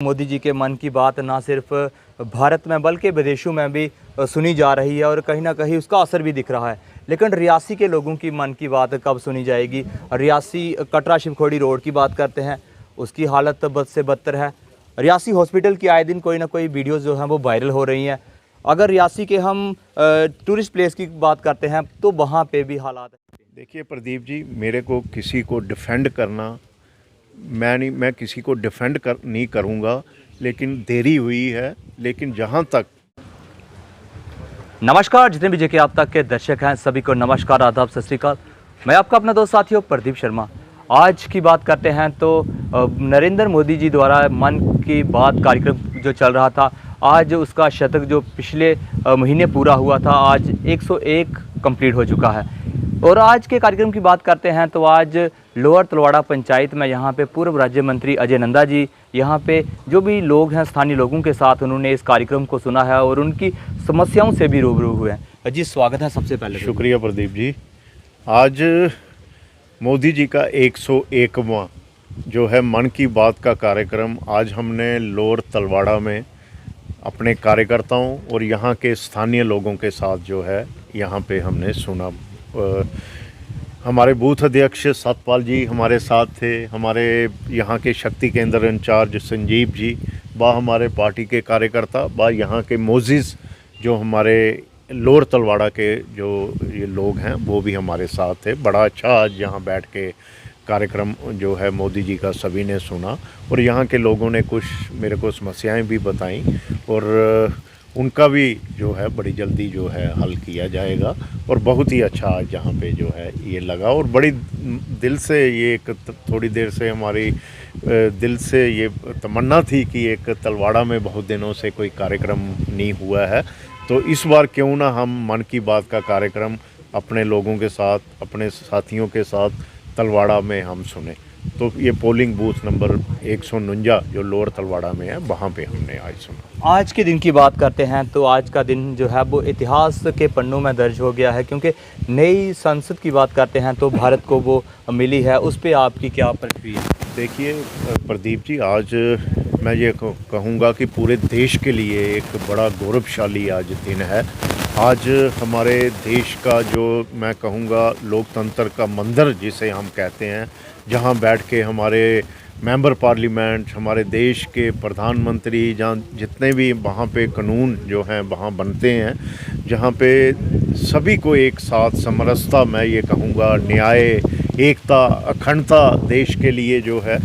मोदी जी के मन की बात ना सिर्फ भारत में बल्कि विदेशों में भी सुनी जा रही है और कहीं ना कहीं उसका असर भी दिख रहा है। लेकिन रियासी के लोगों की मन की बात कब सुनी जाएगी? रियासी कटरा शिवखोड़ी रोड की बात करते हैं, उसकी हालत बद से बदतर है। रियासी हॉस्पिटल की आए दिन कोई ना कोई वीडियोज़ जो हैं वो वायरल हो रही हैं। अगर रियासी के हम टूरिस्ट प्लेस की बात करते हैं तो वहाँ पे भी हालात। देखिए प्रदीप जी, मेरे को किसी को डिफेंड करना, मैं किसी को डिफेंड नहीं करूँगा, लेकिन देरी हुई है। लेकिन जहाँ तक नमस्कार, जितने भी जेके आप तक के दर्शक हैं सभी को नमस्कार, आदाब, सत श्री अकाल। मैं आपका अपना दोस्त साथियों प्रदीप शर्मा। आज की बात करते हैं तो नरेंद्र मोदी जी द्वारा मन की बात कार्यक्रम जो चल रहा था, आज उसका शतक जो पिछले महीने पूरा हुआ था, आज 101 कंप्लीट हो चुका है। और आज के कार्यक्रम की बात करते हैं तो आज लोअर तलवाड़ा पंचायत में यहाँ पे पूर्व राज्य मंत्री अजय नंदा जी, यहाँ पे जो भी लोग हैं स्थानीय लोगों के साथ उन्होंने इस कार्यक्रम को सुना है और उनकी समस्याओं से भी रूबरू हुए हैं। जी स्वागत है सबसे पहले। शुक्रिया प्रदीप जी। आज मोदी जी का 101वां जो है मन की बात का कार्यक्रम आज हमने लोअर तलवाड़ा में अपने कार्यकर्ताओं और यहाँ के स्थानीय लोगों के साथ जो है यहाँ पे हमने सुना। हमारे बूथ अध्यक्ष सतपाल जी हमारे साथ थे, हमारे यहाँ के शक्ति केंद्र इंचार्ज संजीव जी, हमारे पार्टी के कार्यकर्ता, यहाँ के मोजिज़ जो हमारे लोअर तलवाड़ा के जो ये लोग हैं वो भी हमारे साथ थे। बड़ा अच्छा आज यहाँ बैठ के कार्यक्रम जो है मोदी जी का सभी ने सुना और यहाँ के लोगों ने कुछ मेरे को समस्याएं भी बताई और उनका भी जो है बड़ी जल्दी जो है हल किया जाएगा। और बहुत ही अच्छा आज यहाँ पे जो है ये लगा और बड़ी दिल से ये एक थोड़ी देर से हमारी दिल से ये तमन्ना थी कि एक तलवाड़ा में बहुत दिनों से कोई कार्यक्रम नहीं हुआ है, तो इस बार क्यों ना हम मन की बात का कार्यक्रम अपने लोगों के साथ, अपने साथियों के साथ तलवाड़ा में हम सुने। तो ये पोलिंग बूथ नंबर 149 जो लोअर तलवाड़ा में है वहाँ पे हमने आज सुना। आज के दिन की बात करते हैं तो आज का दिन जो है वो इतिहास के पन्नों में दर्ज हो गया है, क्योंकि नई संसद की बात करते हैं तो भारत को वो मिली है। उस पर आपकी क्या प्रतिक्रिया? देखिए प्रदीप जी, आज मैं ये कहूँगा कि पूरे देश के लिए एक बड़ा गौरवशाली आज दिन है। आज हमारे देश का जो मैं कहूँगा लोकतंत्र का मंदिर जिसे हम कहते हैं, जहाँ बैठ के हमारे मेंबर पार्लियामेंट, हमारे देश के प्रधानमंत्री, जहाँ जितने भी वहाँ पे कानून जो हैं वहाँ बनते हैं, जहाँ पे सभी को एक साथ समरसता, मैं ये कहूँगा न्याय, एकता, अखंडता देश के लिए जो है,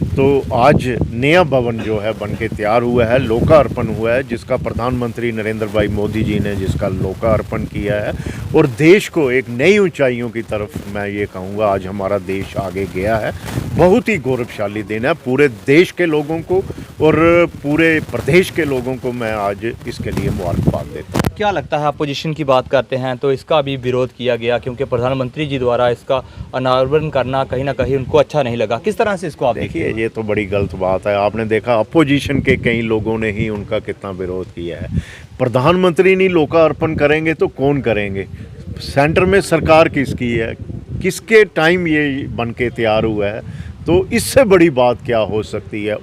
तो आज नया भवन जो है बन के तैयार हुआ है, लोकार्पण हुआ है, जिसका प्रधानमंत्री नरेंद्र भाई मोदी जी ने जिसका लोकार्पण किया है और देश को एक नई ऊंचाइयों की तरफ मैं ये कहूँगा आज हमारा देश आगे गया है। बहुत ही गौरवशाली दिन है पूरे देश के लोगों को और पूरे प्रदेश के लोगों को मैं आज इसके लिए मुबारकबाद देता हूँ। क्या लगता है, अपोजिशन की बात करते हैं तो इसका भी विरोध किया गया क्योंकि प्रधानमंत्री जी द्वारा इसका अनावरण करना कहीं ना कहीं उनको अच्छा नहीं लगा। किस तरह से इसको आप देखिए? ये तो बड़ी गलत बात है। आपने देखा अपोजिशन के कई लोगों ने ही उनका कितना विरोध किया है। प्रधानमंत्री नहीं लोकार्पण करेंगे तो कौन करेंगे? सेंटर में सरकार किसकी है, किसके टाइम ये बन के तैयार हुआ है, तो इससे बड़ी बात क्या हो सकती है?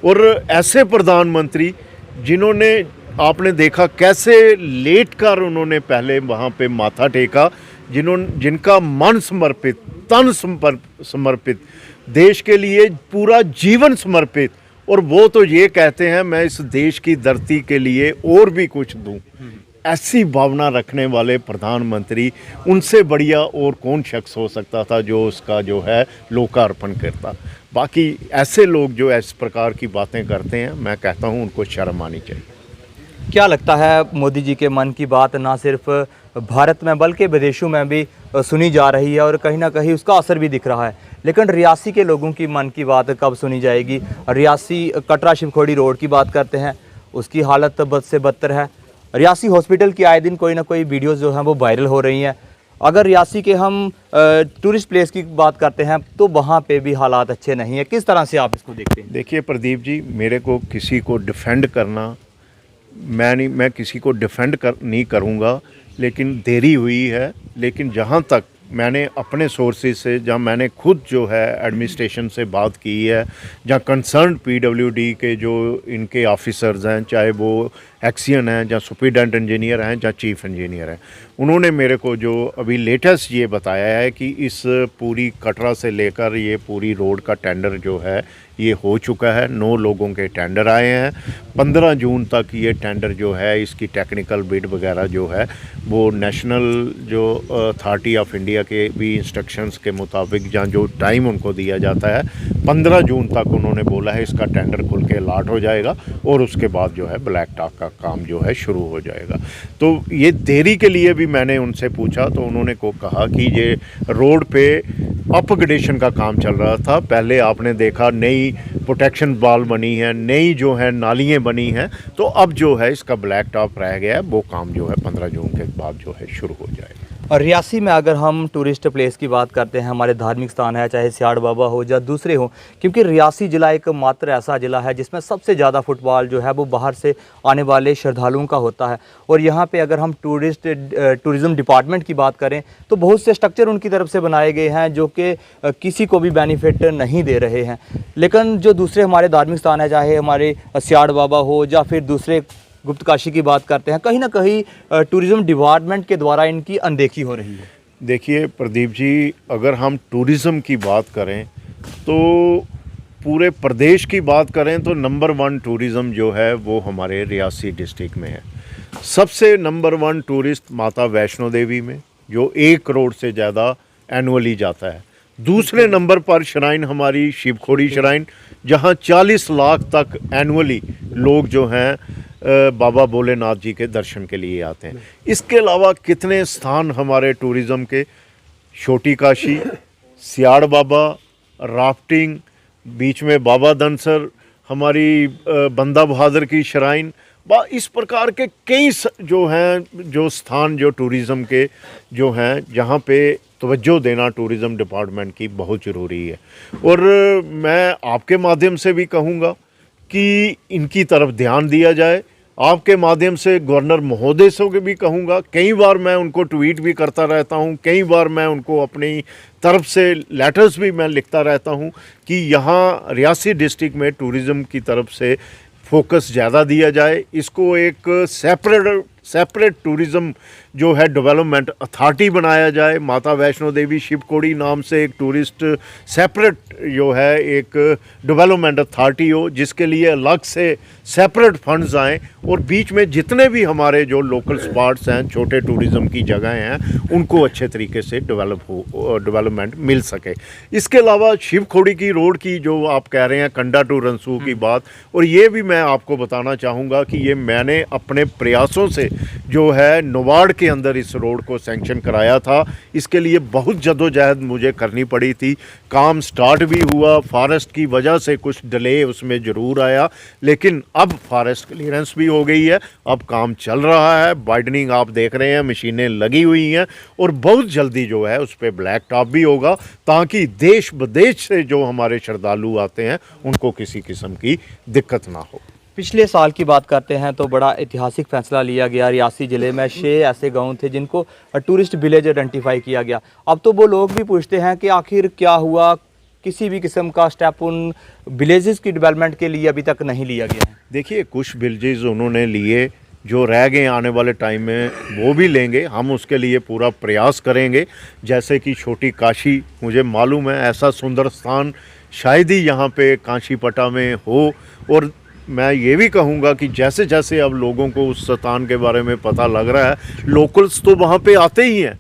और ऐसे प्रधानमंत्री जिन्होंने आपने देखा कैसे लेट कर उन्होंने पहले वहाँ पे माथा टेका, जिनका मन समर्पित, तन समर्पित, देश के लिए पूरा जीवन समर्पित, और वो तो ये कहते हैं मैं इस देश की धरती के लिए और भी कुछ दूं। ऐसी भावना रखने वाले प्रधानमंत्री, उनसे बढ़िया और कौन शख्स हो सकता था जो उसका जो है लोकार्पण करता। बाकी ऐसे लोग जो इस प्रकार की बातें करते हैं, मैं कहता हूं उनको शर्म आनी चाहिए। क्या लगता है, मोदी जी के मन की बात ना सिर्फ भारत में बल्कि विदेशों में भी सुनी जा रही है और कहीं ना कहीं उसका असर भी दिख रहा है। लेकिन रियासी के लोगों की मन की बात कब सुनी जाएगी? रियासी कटरा शिवखोड़ी रोड की बात करते हैं, उसकी हालत बद से बदतर है। रियासी हॉस्पिटल की आए दिन कोई ना कोई वीडियोज़ जो हैं वो वायरल हो रही हैं। अगर रियासी के हम टूरिस्ट प्लेस की बात करते हैं तो वहाँ पे भी हालात अच्छे नहीं हैं। किस तरह से आप इसको देखते हैं? देखिए प्रदीप जी, मेरे को किसी को डिफेंड करना, मैं किसी को डिफेंड नहीं करूँगा, लेकिन देरी हुई है। लेकिन जहाँ तक मैंने अपने सोर्सेज से, जहाँ मैंने खुद जो है एडमिनिस्ट्रेशन से बात की है, जहाँ कंसर्न पीडब्ल्यूडी के जो इनके ऑफिसर्स हैं, चाहे वो एक्सियन हैं, जहाँ सुपरिटेंडेंट इंजीनियर हैं, जहाँ चीफ इंजीनियर हैं, उन्होंने मेरे को जो अभी लेटेस्ट ये बताया है कि इस पूरी कटरा से लेकर ये पूरी रोड का टेंडर जो है ये हो चुका है। 9 लोगों के टेंडर आए हैं। 15 जून तक ये टेंडर जो है इसकी टेक्निकल बिड वगैरह जो है वो नेशनल जो अथॉरिटी ऑफ इंडिया के भी इंस्ट्रक्शंस के मुताबिक, जहाँ जो टाइम उनको दिया जाता है 15 जून तक उन्होंने बोला है इसका टेंडर खुल के अलॉट हो जाएगा और उसके बाद जो है ब्लैक टॉप का काम जो है शुरू हो जाएगा। तो ये देरी के लिए भी मैंने उनसे पूछा तो उन्होंने को कहा कि ये रोड पे अपग्रेडेशन का काम चल रहा था। पहले आपने देखा नई प्रोटेक्शन वॉल बनी है, नई जो है नालियाँ बनी हैं, तो अब जो है इसका ब्लैक टॉप रह गया है, वो काम जो है 15 जून के बाद जो है शुरू हो जाएगा। और रियासी में अगर हम टूरिस्ट प्लेस की बात करते हैं, हमारे धार्मिक स्थान है, चाहे सियाड़ बाबा हो या दूसरे हो, क्योंकि रियासी ज़िला एक मात्र ऐसा ज़िला है जिसमें सबसे ज़्यादा फुटबॉल जो है वो बाहर से आने वाले श्रद्धालुओं का होता है। और यहाँ पे अगर हम टूरिज़्म डिपार्टमेंट की बात करें तो बहुत से स्ट्रक्चर उनकी तरफ से बनाए गए हैं जो कि किसी को भी बेनिफिट नहीं दे रहे हैं। लेकिन जो दूसरे हमारे धार्मिक स्थान है, चाहे हमारे सियाड़ बाबा हो या फिर दूसरे गुप्तकाशी की बात करते हैं, कहीं ना कहीं टूरिज़्म डिपार्टमेंट के द्वारा इनकी अनदेखी हो रही है। देखिए प्रदीप जी, अगर हम टूरिज़्म की बात करें तो पूरे प्रदेश की बात करें तो नंबर 1 टूरिज़्म जो है वो हमारे रियासी डिस्ट्रिक्ट में है। सबसे नंबर 1 टूरिस्ट माता वैष्णो देवी में, जो 1 करोड़ से ज़्यादा एनुअली जाता है। दूसरे नंबर पर श्राइन हमारी शिवखोड़ी श्राइन, जहाँ 40 लाख तक एनुअली लोग जो हैं बाबा भोलेनाथ जी के दर्शन के लिए आते हैं। इसके अलावा कितने स्थान हमारे टूरिज़्म के, छोटी काशी, सियाड़ बाबा, राफ्टिंग, बीच में बाबा धनसर, हमारी बंदा बहादुर की श्राइन, इस प्रकार के कई जो हैं जो स्थान जो टूरिज़्म के जो हैं, जहाँ पे तवज्जो देना टूरिज़्म डिपार्टमेंट की बहुत ज़रूरी है। और मैं आपके माध्यम से भी कहूँगा कि इनकी तरफ ध्यान दिया जाए। आपके माध्यम से गवर्नर महोदय से भी कहूँगा, कई बार मैं उनको ट्वीट भी करता रहता हूँ, कई बार मैं उनको अपनी तरफ से लेटर्स भी मैं लिखता रहता हूँ कि यहाँ रियासी डिस्ट्रिक्ट में टूरिज़्म की तरफ से फोकस ज़्यादा दिया जाए। इसको एक सेपरेट टूरिज़्म जो है डेवलपमेंट अथॉरिटी बनाया जाए। माता वैष्णो देवी शिवखोड़ी नाम से एक टूरिस्ट सेपरेट जो है एक डेवलपमेंट अथॉरिटी हो, जिसके लिए अलग से सेपरेट फंड्स आएँ और बीच में जितने भी हमारे जो लोकल स्पॉट्स हैं, छोटे टूरिज़्म की जगहें हैं, उनको अच्छे तरीके से डेवलपमेंट मिल सके। इसके अलावा शिवखोड़ी की रोड की जो आप कह रहे हैं कंडा टू रंसू की बात, और ये भी मैं आपको बताना चाहूँगा कि ये मैंने अपने प्रयासों से जो है नवाड़ के अंदर इस रोड को सैंक्शन कराया था। इसके लिए बहुत जद्दोजहद मुझे करनी पड़ी थी। काम स्टार्ट भी हुआ, फॉरेस्ट की वजह से कुछ डिले उसमें ज़रूर आया, लेकिन अब फॉरेस्ट क्लियरेंस भी हो गई है, अब काम चल रहा है। वाइडनिंग आप देख रहे हैं, मशीनें लगी हुई हैं और बहुत जल्दी जो है उस पर ब्लैक टॉप भी होगा, ताकि देश विदेश से जो हमारे श्रद्धालु आते हैं उनको किसी किस्म की दिक्कत ना हो। पिछले साल की बात करते हैं तो बड़ा ऐतिहासिक फैसला लिया गया। रियासी ज़िले में 6 ऐसे गांव थे जिनको टूरिस्ट विलेज आइडेंटिफाई किया गया। अब तो वो लोग भी पूछते हैं कि आखिर क्या हुआ, किसी भी किस्म का स्टेप उन विलेजेस की डेवलपमेंट के लिए अभी तक नहीं लिया गया है। देखिए, कुछ विलेजेस उन्होंने लिए, जो रह गए आने वाले टाइम में वो भी लेंगे। हम उसके लिए पूरा प्रयास करेंगे। जैसे कि छोटी काशी, मुझे मालूम है ऐसा सुंदर स्थान शायद ही यहाँ पे काशीपटा में हो। और मैं ये भी कहूँगा कि जैसे जैसे अब लोगों को उस स्थान के बारे में पता लग रहा है, लोकल्स तो वहाँ पे आते ही हैं,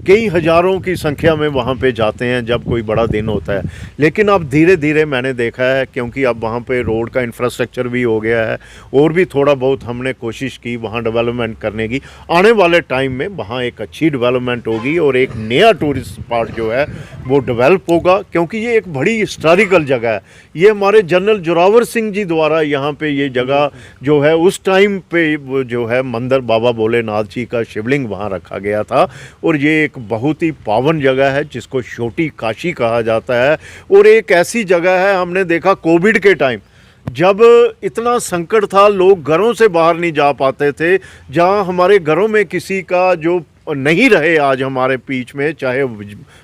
कई हज़ारों की संख्या में वहाँ पे जाते हैं जब कोई बड़ा दिन होता है। लेकिन अब धीरे धीरे मैंने देखा है, क्योंकि अब वहाँ पे रोड का इंफ्रास्ट्रक्चर भी हो गया है और भी थोड़ा बहुत हमने कोशिश की वहाँ डेवलपमेंट करने की। आने वाले टाइम में वहाँ एक अच्छी डेवलपमेंट होगी और एक नया टूरिस्ट स्पॉट जो है वो डेवलप होगा, क्योंकि ये एक बड़ी हिस्टोरिकल जगह है। ये हमारे जनरल जोरावर सिंह जी द्वारा यहाँ पे ये जगह जो है उस टाइम पे जो है मंदिर बाबा भोलेनाथ जी का शिवलिंग वहाँ रखा गया था। और ये एक बहुत ही पावन जगह है जिसको छोटी काशी कहा जाता है। और एक ऐसी जगह है, हमने देखा कोविड के टाइम जब इतना संकट था, लोग घरों से बाहर नहीं जा पाते थे, जहाँ हमारे घरों में किसी का जो नहीं रहे आज हमारे बीच में, चाहे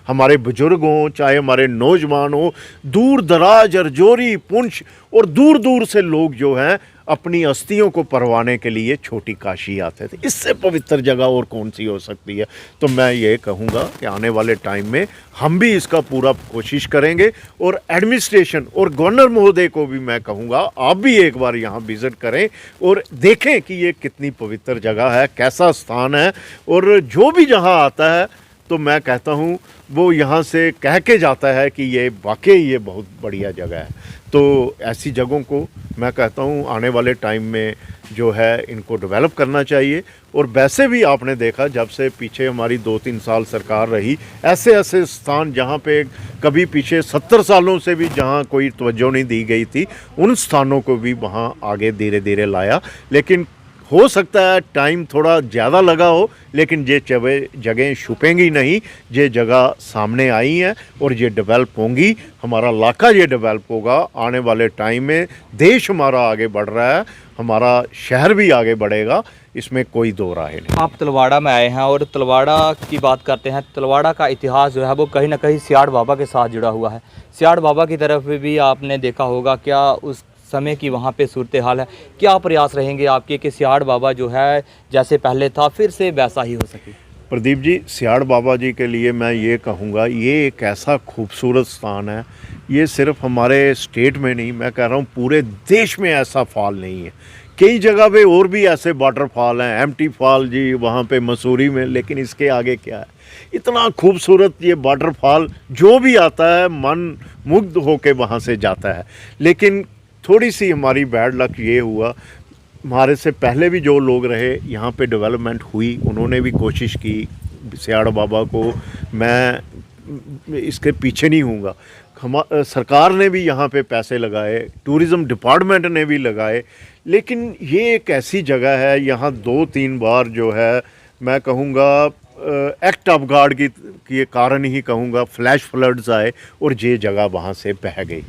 हमारे बुजुर्ग हों, चाहे हमारे नौजवान हों, दूर दराज, अरजोरी, पुंछ और दूर दूर से लोग जो हैं अपनी अस्थियों को परवाने के लिए छोटी काशी आते थे। इससे पवित्र जगह और कौन सी हो सकती है। तो मैं ये कहूँगा कि आने वाले टाइम में हम भी इसका पूरा कोशिश करेंगे, और एडमिनिस्ट्रेशन और गवर्नर महोदय को भी मैं कहूँगा आप भी एक बार यहाँ विज़िट करें और देखें कि ये कितनी पवित्र जगह है, कैसा स्थान है। और जो भी जहाँ आता है तो मैं कहता हूँ वो यहाँ से कह के जाता है कि ये वाकई ये बहुत बढ़िया जगह है। तो ऐसी जगहों को मैं कहता हूँ आने वाले टाइम में जो है इनको डेवलप करना चाहिए। और वैसे भी आपने देखा जब से पीछे हमारी 2-3 साल सरकार रही, ऐसे ऐसे स्थान जहाँ पे कभी पीछे 70 सालों से भी जहाँ कोई तवज्जो नहीं दी गई थी, उन स्थानों को भी वहाँ आगे धीरे धीरे लाया। लेकिन हो सकता है टाइम थोड़ा ज़्यादा लगा हो, लेकिन ये जगह छुपेंगी नहीं, ये जगह सामने आई हैं और ये डेवलप होंगी। हमारा इलाका ये डेवलप होगा आने वाले टाइम में। देश हमारा आगे बढ़ रहा है, हमारा शहर भी आगे बढ़ेगा, इसमें कोई दो राय नहीं। आप तलवाड़ा में आए हैं और तलवाड़ा की बात करते हैं। तलवाड़ा का इतिहास जो है वो कहीं ना कहीं सियाड़ बाबा के साथ जुड़ा हुआ है। सियाड़ बाबा की तरफ भी आपने देखा होगा, क्या उस समय की वहाँ पे सूरत हाल है, क्या प्रयास रहेंगे आपके कि सियाड़ बाबा जो है जैसे पहले था फिर से वैसा ही हो सके? प्रदीप जी, सियाड़ बाबा जी के लिए मैं ये कहूँगा, ये एक ऐसा खूबसूरत स्थान है। ये सिर्फ हमारे स्टेट में नहीं, मैं कह रहा हूँ पूरे देश में ऐसा फॉल नहीं है। कई जगह पे और भी ऐसे वाटरफॉल हैं, एम्प्टी फॉल जी वहाँ पे मसूरी में, लेकिन इसके आगे क्या है? इतना खूबसूरत ये वाटरफॉल, जो भी आता है मन मुग्ध होके वहाँ से जाता है। लेकिन थोड़ी सी हमारी बैड लक ये हुआ, हमारे से पहले भी जो लोग रहे यहाँ पे डेवलपमेंट हुई, उन्होंने भी कोशिश की। सियाड़ बाबा को मैं इसके पीछे नहीं हूँगा, सरकार ने भी यहाँ पे पैसे लगाए, टूरिज़्म डिपार्टमेंट ने भी लगाए, लेकिन ये एक ऐसी जगह है, यहाँ 2-3 बार जो है मैं कहूँगा एक्ट ऑफ गॉड की कारण ही कहूँगा फ्लैश फ्लड्स आए और ये जगह वहाँ से बह गई।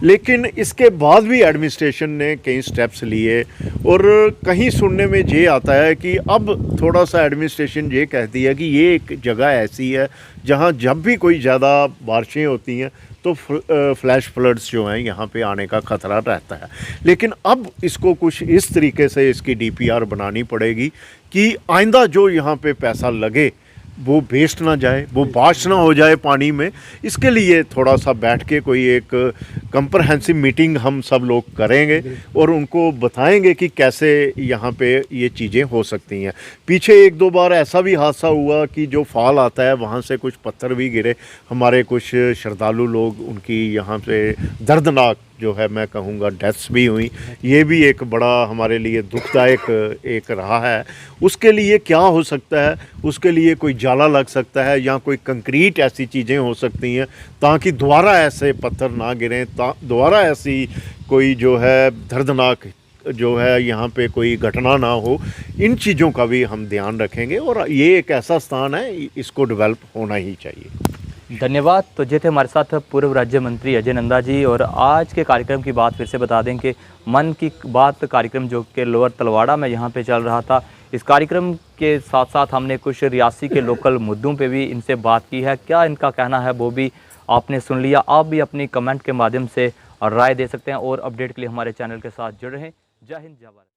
लेकिन इसके बाद भी एडमिनिस्ट्रेशन ने कई स्टेप्स लिए, और कहीं सुनने में ये आता है कि अब थोड़ा सा एडमिनिस्ट्रेशन ये कहती है कि ये एक जगह ऐसी है जहाँ जब भी कोई ज़्यादा बारिशें होती हैं तो फ्लैश फ्लड्स जो हैं यहाँ पे आने का ख़तरा रहता है। लेकिन अब इसको कुछ इस तरीके से इसकी डीपीआर बनानी पड़ेगी कि आइंदा जो यहाँ पे पैसा लगे वो वेस्ट ना जाए, वो बाश ना हो जाए पानी में। इसके लिए थोड़ा सा बैठ के कोई एक कंप्रहेंसिव मीटिंग हम सब लोग करेंगे और उनको बताएंगे कि कैसे यहाँ पे ये चीज़ें हो सकती हैं। पीछे 1-2 बार ऐसा भी हादसा हुआ कि जो फॉल आता है वहाँ से कुछ पत्थर भी गिरे, हमारे कुछ श्रद्धालु लोग उनकी यहाँ पे दर्दनाक जो है मैं कहूँगा डेथ्स भी हुई। ये भी एक बड़ा हमारे लिए दुखदायक एक रहा है। उसके लिए क्या हो सकता है, उसके लिए कोई जाला लग सकता है या कोई कंक्रीट ऐसी चीज़ें हो सकती हैं ताकि दोबारा ऐसे पत्थर ना गिरें, दोबारा ऐसी कोई जो है दर्दनाक जो है यहाँ पे कोई घटना ना हो। इन चीज़ों का भी हम ध्यान रखेंगे और ये एक ऐसा स्थान है, इसको डेवलप होना ही चाहिए। धन्यवाद। तो ये थे हमारे साथ पूर्व राज्य मंत्री अजय नंदा जी। और आज के कार्यक्रम की बात फिर से बता दें कि मन की बात कार्यक्रम जो कि लोअर तलवाड़ा में यहाँ पे चल रहा था, इस कार्यक्रम के साथ साथ हमने कुछ रियासी के लोकल मुद्दों पे भी इनसे बात की है। क्या इनका कहना है वो भी आपने सुन लिया। आप भी अपनी कमेंट के माध्यम से राय दे सकते हैं और अपडेट के लिए हमारे चैनल के साथ जुड़े रहें। जय हिंद, जय भारत।